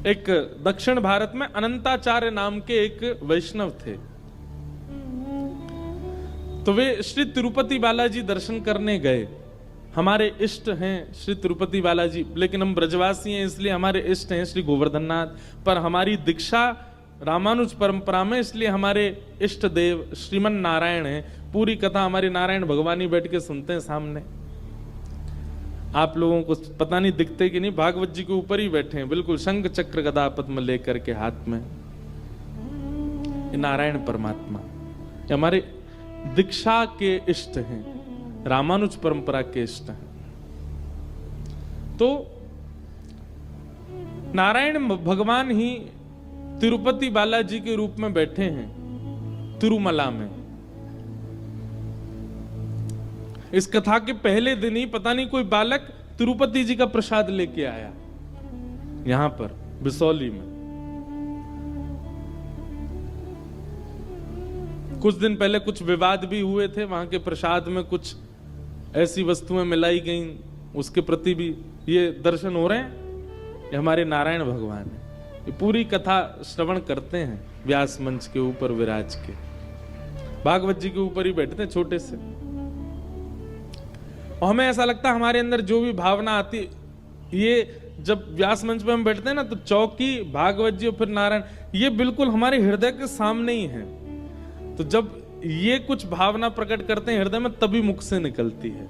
एक दक्षिण भारत में अनंताचार्य नाम के एक वैष्णव थे। तो वे श्री तिरुपति बालाजी दर्शन करने गए। हमारे इष्ट हैं श्री तिरुपति बालाजी, लेकिन हम ब्रजवासी हैं इसलिए हमारे इष्ट हैं श्री गोवर्धननाथ। पर हमारी दीक्षा रामानुज परंपरा में, इसलिए हमारे इष्ट देव श्रीमन नारायण हैं। पूरी कथा हमारी नारायण भगवान ही बैठ के सुनते हैं सामने। आप लोगों को पता नहीं दिखते कि नहीं, भागवत जी के ऊपर ही बैठे हैं, बिल्कुल शंख चक्र गदा पद्म लेकर के हाथ में। ये नारायण परमात्मा ये हमारे दीक्षा के इष्ट हैं, रामानुज परंपरा के इष्ट हैं। तो नारायण भगवान ही तिरुपति बालाजी के रूप में बैठे हैं तिरुमला में। इस कथा के पहले दिन ही पता नहीं कोई बालक तिरुपति जी का प्रसाद लेके आया यहां पर बिसौली में। कुछ दिन पहले कुछ विवाद भी हुए थे, वहां के प्रसाद में कुछ ऐसी वस्तुएं मिलाई गई, उसके प्रति भी ये दर्शन हो रहे हैं। ये हमारे नारायण भगवान है। ये पूरी कथा श्रवण करते हैं व्यास मंच के ऊपर विराज के, भागवत जी के ऊपर ही बैठते हैं छोटे से। और हमें ऐसा लगता है हमारे अंदर जो भी भावना आती, ये जब व्यास मंच पे हम बैठते हैं ना, तो चौकी भागवत जी और फिर नारायण, ये बिल्कुल हमारे हृदय के सामने ही है। तो जब ये कुछ भावना प्रकट करते हैं हृदय में, तभी मुख से निकलती है,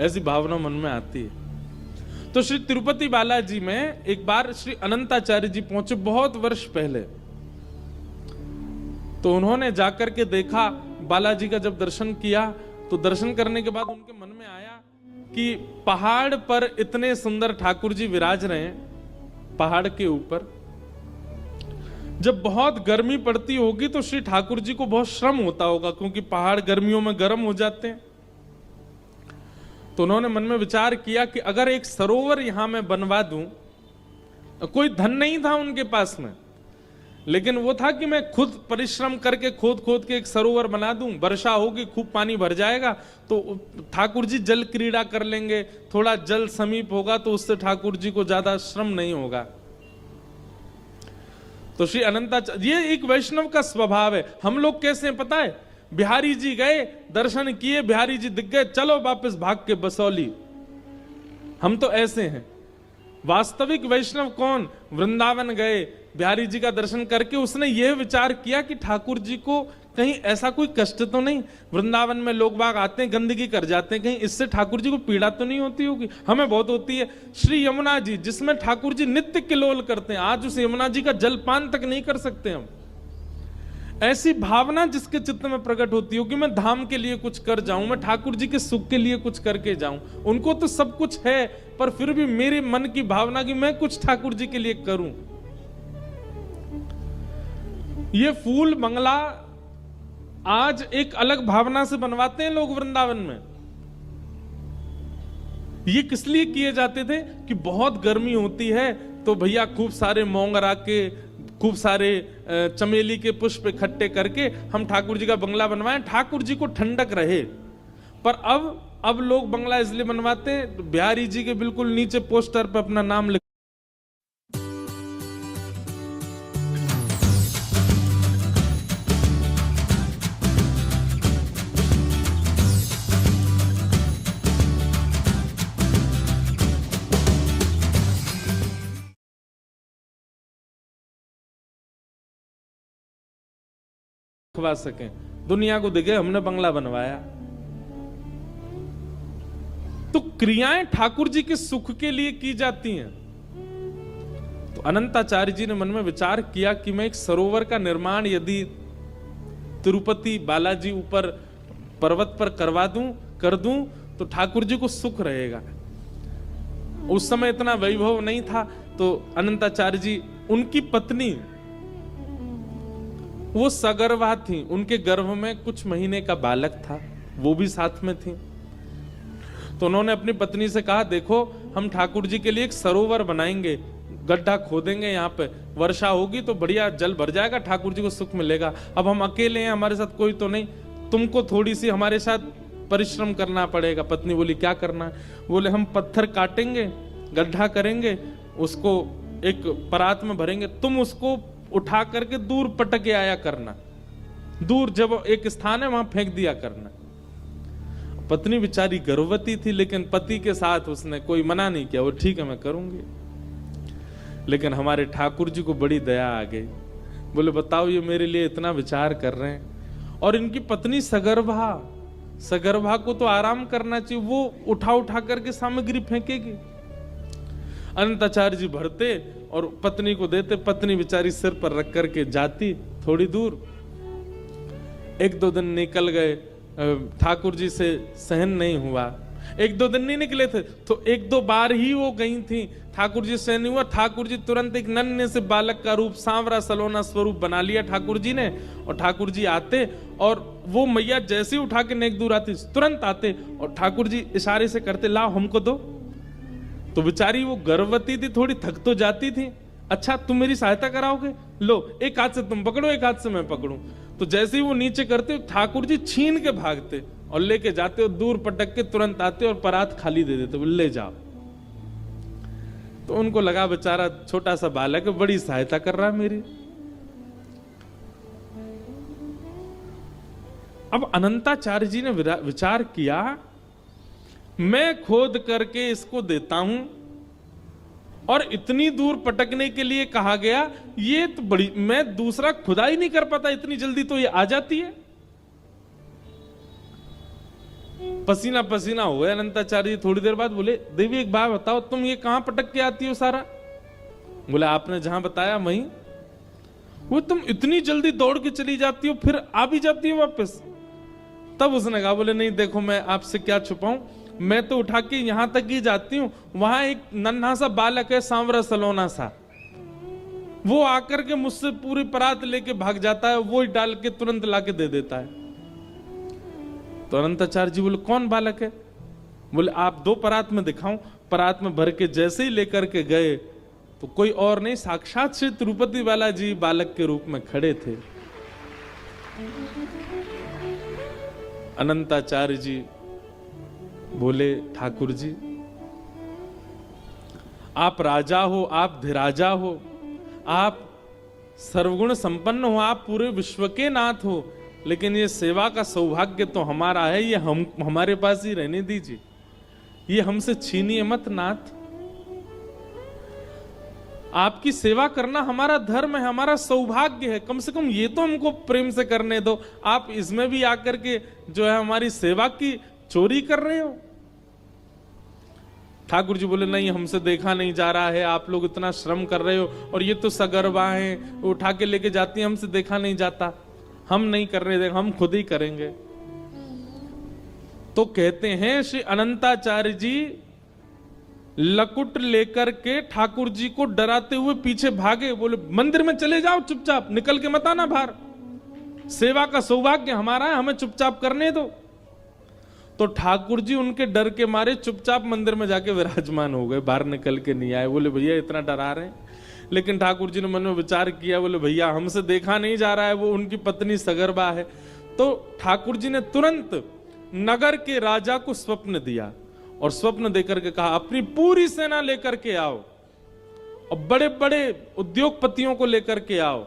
ऐसी भावना मन में आती है। तो श्री तिरुपति बालाजी में एक बार श्री अनंताचार्य जी पहुंचे बहुत वर्ष पहले। तो उन्होंने जाकर के देखा, बालाजी का जब दर्शन किया, तो दर्शन करने के बाद उनके मन में आया कि पहाड़ पर इतने सुंदर ठाकुर जी विराज रहे हैं, पहाड़ के ऊपर जब बहुत गर्मी पड़ती होगी तो श्री ठाकुर जी को बहुत श्रम होता होगा, क्योंकि पहाड़ गर्मियों में गर्म हो जाते हैं। तो उन्होंने मन में विचार किया कि अगर एक सरोवर यहां मैं बनवा दूं, कोई धन नहीं था उनके पास में, लेकिन वो था कि मैं खुद परिश्रम करके खोद खोद के एक सरोवर बना दूं, वर्षा होगी खूब पानी भर जाएगा तो ठाकुर जी जल क्रीड़ा कर लेंगे, थोड़ा जल समीप होगा तो उससे ठाकुर जी को ज्यादा श्रम नहीं होगा। तो श्री अनंताचार्य, ये एक वैष्णव का स्वभाव है। हम लोग कैसे हैं पता है, बिहारी जी गए, दर्शन किए, बिहारी जी दिख गए, चलो वापस भाग के बसौली। हम तो ऐसे हैं। वास्तविक वैष्णव कौन, वृंदावन गए, बिहारी जी का दर्शन करके उसने यह विचार किया कि ठाकुर जी को कहीं ऐसा कोई कष्ट तो नहीं, वृंदावन में लोग बाग आते हैं गंदगी कर जाते हैं, कहीं इससे ठाकुर जी को पीड़ा तो नहीं होती होगी, हमें बहुत होती है। श्री यमुना जी जिसमें ठाकुर जी नित्य किलोल करते हैं, आज उस यमुना जी का जलपान तक नहीं कर सकते हम। ऐसी भावना जिसके चित्त में प्रकट होती हो कि मैं धाम के लिए कुछ कर जाऊं, मैं ठाकुर जी के सुख के लिए कुछ करके जाऊं। उनको तो सब कुछ है, पर फिर भी मेरे मन की भावना कि मैं कुछ ठाकुर जी के लिए करूं। ये फूल बंगला आज एक अलग भावना से बनवाते हैं लोग वृंदावन में। ये किस लिए किए जाते थे कि बहुत गर्मी होती है तो भैया खूब सारे मोंगरा के, खूब सारे चमेली के पुष्प इकट्ठे करके हम ठाकुर जी का बंगला बनवाएं, ठाकुर जी को ठंडक रहे। पर अब लोग बंगला इसलिए बनवाते हैं, बिहारी जी के बिल्कुल नीचे पोस्टर पर अपना नाम लिख, खवा सकें, दुनिया को दिखे हमने बंगला बनवाया। तो क्रियाएं ठाकुर जी के सुख के लिए की जाती हैं। तो अनंताचार्य जी ने मन में विचार किया कि मैं एक सरोवर का निर्माण यदि तिरुपति बालाजी ऊपर पर्वत पर कर दूं तो ठाकुर जी को सुख रहेगा। उस समय इतना वैभव नहीं था। तो अनंताचार्य जी, उनकी पत्नी वो सगर्भा थी, उनके गर्भ में कुछ महीने का बालक था, वो भी साथ में थी। तो उन्होंने अपनी पत्नी से कहा, देखो हम ठाकुर जी के लिए एक सरोवर बनाएंगे, गड्ढा खोदेंगे, यहाँ पे वर्षा होगी तो बढ़िया जल भर जाएगा, ठाकुर जी को सुख मिलेगा। अब हम अकेले हैं, हमारे साथ कोई तो नहीं, तुमको थोड़ी सी हमारे साथ परिश्रम करना पड़ेगा। पत्नी बोली, क्या करना है? बोले, हम पत्थर काटेंगे, गड्ढा करेंगे, उसको एक परात में भरेंगे, तुम उसको उठा करके दूर पटक के आया करना, दूर जब एक स्थान है वहां फेंक दिया करना। पत्नी बेचारी गर्भवती थी, लेकिन पति के साथ उसने कोई मना नहीं किया, वो ठीक है मैं करूंगी। लेकिन हमारे ठाकुर जी को बड़ी दया आ गई, बोले बताओ ये मेरे लिए इतना विचार कर रहे हैं और इनकी पत्नी सगर्भा को तो आराम करना चाहिए, वो उठा करके सामग्री फेंकेगी। अनंताचार्य जी भरते और पत्नी को देते, पत्नी बेचारी सिर पर रख करके जाती थोड़ी दूर। 1-2 दिन निकल गए, ठाकुर जी से सहन नहीं हुआ। 1-2 दिन नहीं निकले थे तो 1-2 बार ही वो गई थी, ठाकुर जी से नहीं हुआ। ठाकुर जी तुरंत एक नन्हे से बालक का रूप, सांवरा सलोना स्वरूप बना लिया ठाकुर जी ने, और ठाकुर जी आते और वो मैया जैसे ही उठा के नेक दूर आती तुरंत आते और ठाकुर जी इशारे से करते लाओ हमको दो। तो बेचारी वो गर्भवती थी, थोड़ी थक तो जाती थी। अच्छा तुम मेरी सहायता कराओगे, लो एक हाथ से तुम पकड़ो एक हाथ से मैं पकड़ूं। तो जैसे ही वो नीचे करते ठाकुर जी छीन के भागते और लेके जाते और दूर पटक के तुरंत आते और परात खाली दे देते, ले जाओ। तो उनको लगा बेचारा छोटा सा बालक है, बड़ी सहायता कर रहा है मेरी। अब अनंताचार्य जी ने विचार किया, मैं खोद करके इसको देता हूं और इतनी दूर पटकने के लिए कहा गया, ये तो बड़ी, मैं दूसरा खुदाई नहीं कर पाता, इतनी जल्दी तो ये आ जाती है। पसीना पसीना हुए अनंताचार्य जी। थोड़ी देर बाद बोले देवी एक बात बताओ, तुम ये कहां पटक के आती हो सारा? बोले आपने जहां बताया वहीं। वो तुम इतनी जल्दी दौड़ के चली जाती हो फिर आ भी जाती हो वापस? तब उसने कहा, बोले नहीं देखो मैं आपसे क्या छुपाऊं, मैं तो उठा के यहां तक ही जाती हूं, वहां एक नन्हा सा बालक है सांवरा सलोना सा, वो आकर के मुझसे पूरी परात लेके भाग जाता है, वो ही डाल के तुरंत लाके दे देता है। तो अनंताचार्य जी बोले कौन बालक है? बोले आप दो परात में दिखाऊं। परात में भर के जैसे ही लेकर के गए तो कोई और नहीं, साक्षात श्री तिरुपति बालाजी बालक के रूप में खड़े थे। अनंताचार्य जी बोले ठाकुर जी आप राजा हो, आप धिराजा हो, आप सर्वगुण संपन्न हो, आप पूरे विश्व के नाथ हो, लेकिन ये सेवा का सौभाग्य तो हमारा है, ये हमारे पास ही रहने दीजिए, ये हमसे छीनिए मत नाथ। आपकी सेवा करना हमारा धर्म है, हमारा सौभाग्य है, कम से कम ये तो हमको प्रेम से करने दो। आप इसमें भी आकर के जो है हमारी सेवा की चोरी कर रहे हो। ठाकुर जी बोले नहीं, हमसे देखा नहीं जा रहा है, आप लोग इतना श्रम कर रहे हो और ये तो सगर्भा हैं, उठा के लेके जाती हैं, हमसे देखा नहीं जाता, हम नहीं कर रहे, हम खुद ही करेंगे। तो कहते हैं श्री अनंताचार्य जी लकुट लेकर के ठाकुर जी को डराते हुए पीछे भागे, बोले मंदिर में चले जाओ चुपचाप, निकल के मत आना बाहर, सेवा का सौभाग्य हमारा है, हमें चुपचाप करने दो। तो ठाकुर जी उनके डर के मारे चुपचाप मंदिर में जाके विराजमान हो गए, बाहर निकल के नहीं आए। बोले भैया इतना डरा रहे हैं, लेकिन ठाकुर जी ने मन में विचार किया, बोले भैया हमसे देखा नहीं जा रहा है, वो उनकी पत्नी सगर्भा है। तो ठाकुर जी ने तुरंत नगर के राजा को स्वप्न दिया और स्वप्न देकर के कहा अपनी पूरी सेना लेकर के आओ और बड़े बड़े उद्योगपतियों को लेकर के आओ,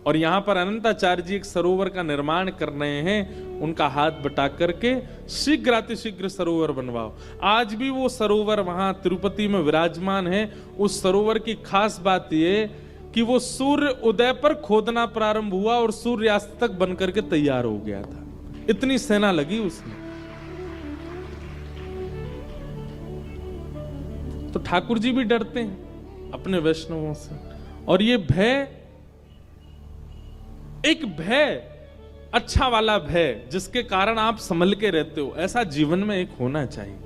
और यहां पर अनंताचार्य जी एक सरोवर का निर्माण कर रहे हैं, उनका हाथ बटा करके शीघ्र अतिशीघ्र सरोवर बनवाओ। आज भी वो सरोवर वहां तिरुपति में विराजमान है। उस सरोवर की खास बात ये कि वो सूर्य उदय पर खोदना प्रारंभ हुआ और सूर्यास्त तक बनकर के तैयार हो गया था, इतनी सेना लगी उसमें। तो ठाकुर जी भी डरते हैं अपने वैष्णवों से, और ये भय एक भय अच्छा वाला भय जिसके कारण आप संभल के रहते हो, ऐसा जीवन में एक होना चाहिए।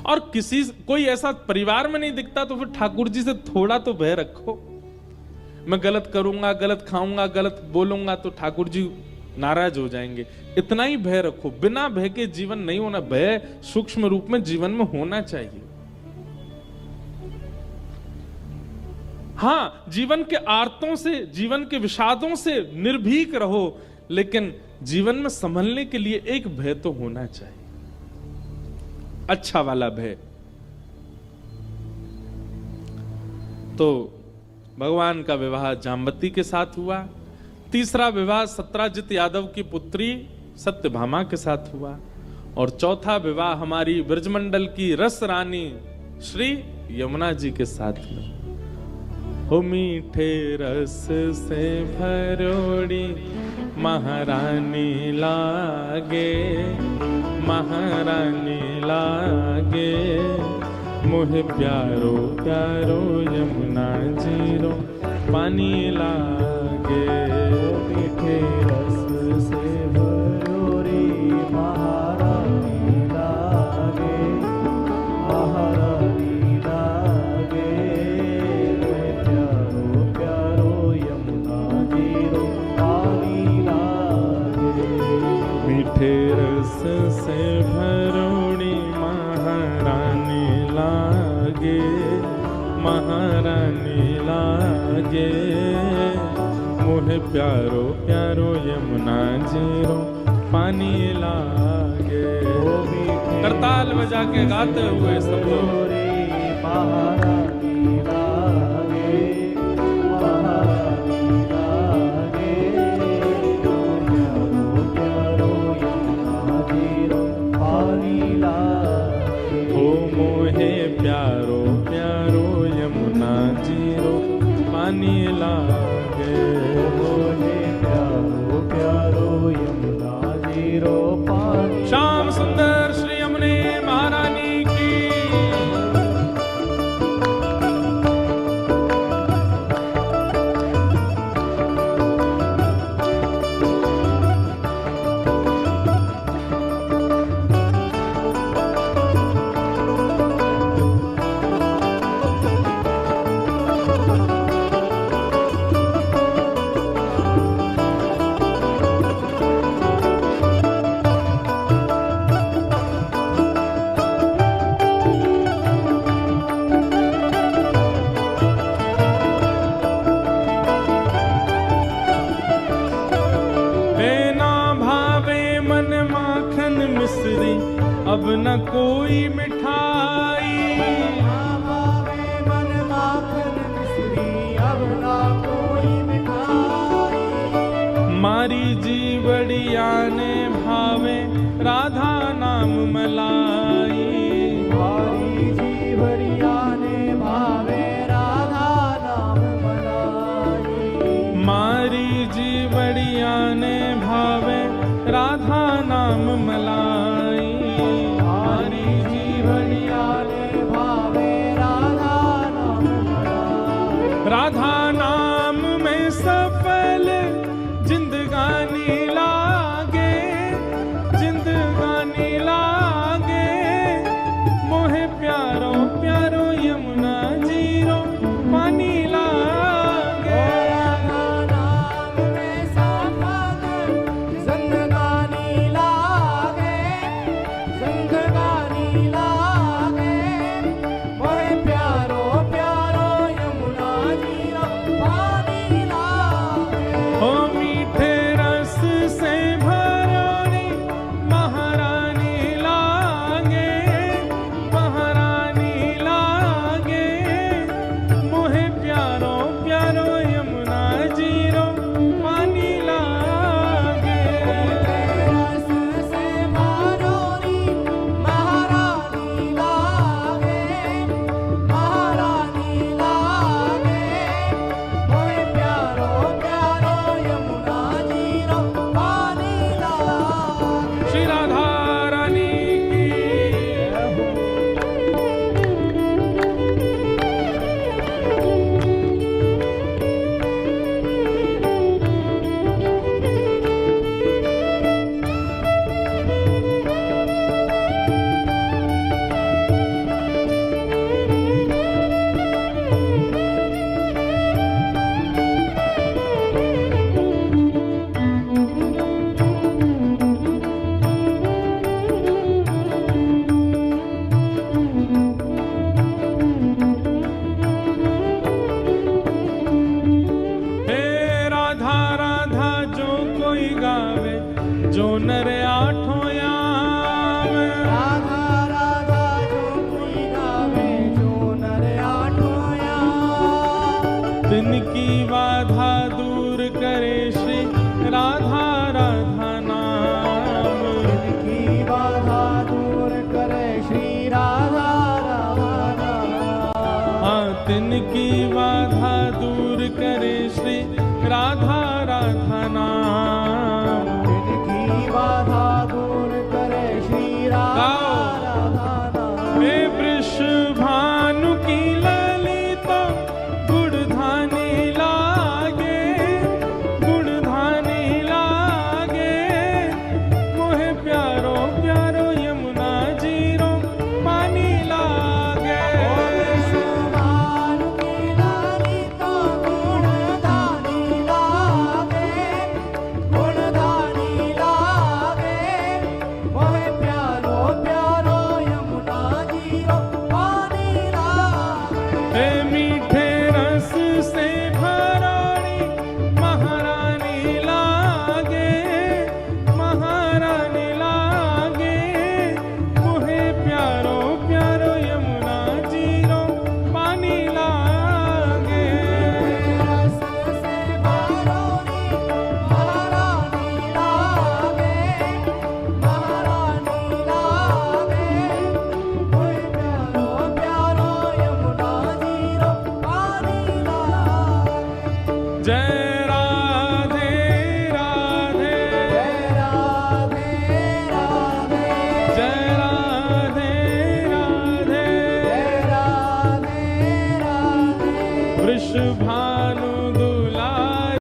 और कोई ऐसा परिवार में नहीं दिखता तो फिर ठाकुर जी से थोड़ा तो भय रखो। मैं गलत करूंगा, गलत खाऊंगा, गलत बोलूंगा तो ठाकुर जी नाराज हो जाएंगे, इतना ही भय रखो। बिना भय के जीवन नहीं होना, भय सूक्ष्म रूप में जीवन में होना चाहिए। हाँ, जीवन के आर्तों से, जीवन के विषादों से निर्भीक रहो, लेकिन जीवन में संभलने के लिए एक भय तो होना चाहिए, अच्छा वाला भय। तो भगवान का विवाह जाम्बती के साथ हुआ। तीसरा विवाह सत्राजित यादव की पुत्री सत्यभामा के साथ हुआ। और चौथा विवाह हमारी ब्रजमंडल की रस रानी श्री यमुना जी के साथ में। हो मीठे रस से भरोड़ी महारानी लागे, महारानी लागे, मोहे प्यारो प्यारो यमुना जीरो पानी लागे। मीठे रस से भरोड़ी महारानी लागे, महारानी लागे, मोहे प्यारो प्यारो यमुना जीरो पानी लागे। मीठे रस से भरोड़ी महारानी लागे, महारानी लागे, मोहे प्यारो प्यारो यमुना जीरो पानी लागे। करताल बजा के गाते हुए सब लोग महारानी लागे, महारानी लागे, प्यारो प्यारो यमुना जीरो पानी लागे। ओ मोहे प्यारो प्यारो यमुना जीरो पानी लागे। मोहे प्यारो प्यारो यमुना जीरो पानी। श्याम सुंदर श्री यमुने महारानी की। अब न कोई मिठाई, भावे मन माखन मिश्री, अब ना कोई मिठाई। मारी जीवड़िया ने भावे राधा नाम मलाई। मारी जीवड़िया ने भावे राधा नाम मलाई। मारी जीवड़िया ने भावे राधा नाम मलाई। मारी जीवड़िया ने भावे राधा नाम मलाई। राधा नाम में सफल जिंदगानी लागे। तिनकी बाधा दूर करे श्री राधा राधा नाम। तिनकी बाधा दूर करे श्री राधा राधा नाम। हाँ, तिनकी बाधा दूर करे श्री राधा